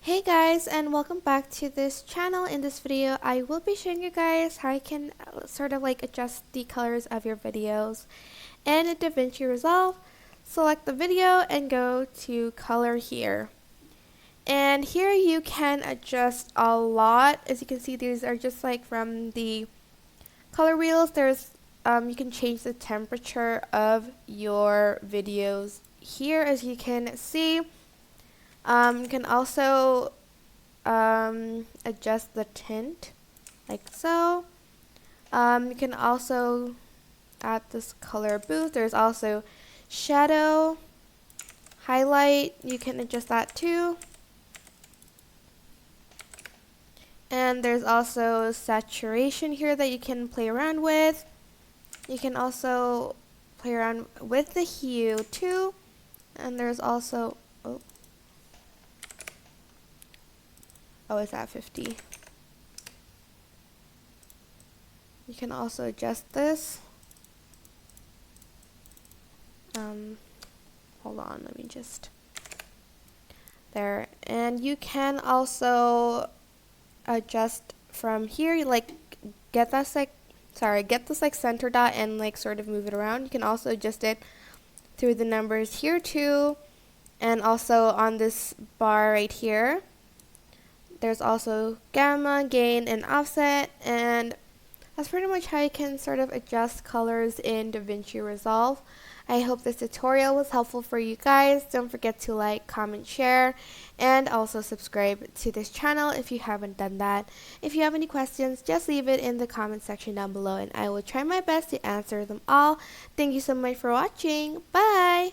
Hey guys, and welcome back to this channel. In this video I will be showing you guys how you can sort of like adjust the colors of your videos. And in DaVinci Resolve, select the video and go to color here. And here you can adjust a lot. As you can see, these are just like from the color wheels. There's you can change the temperature of your videos here, as you can see. You can also adjust the tint like so. You can also add this color boost. There's also shadow, highlight, you can adjust that too. And there's also saturation here that you can play around with. You can also play around with the hue too. And there's also, it's at 50. You can also adjust this. Hold on, let me just, there. And you can also adjust from here, get this like center dot and like sort of move it around. You can also adjust it through the numbers here too, and also on this bar right here. There's also gamma, gain, and offset, and that's pretty much how you can sort of adjust colors in DaVinci Resolve. I hope this tutorial was helpful for you guys. Don't forget to like, comment, share, and also subscribe to this channel if you haven't done that. If you have any questions, just leave it in the comment section down below and I will try my best to answer them all. Thank you so much for watching. Bye!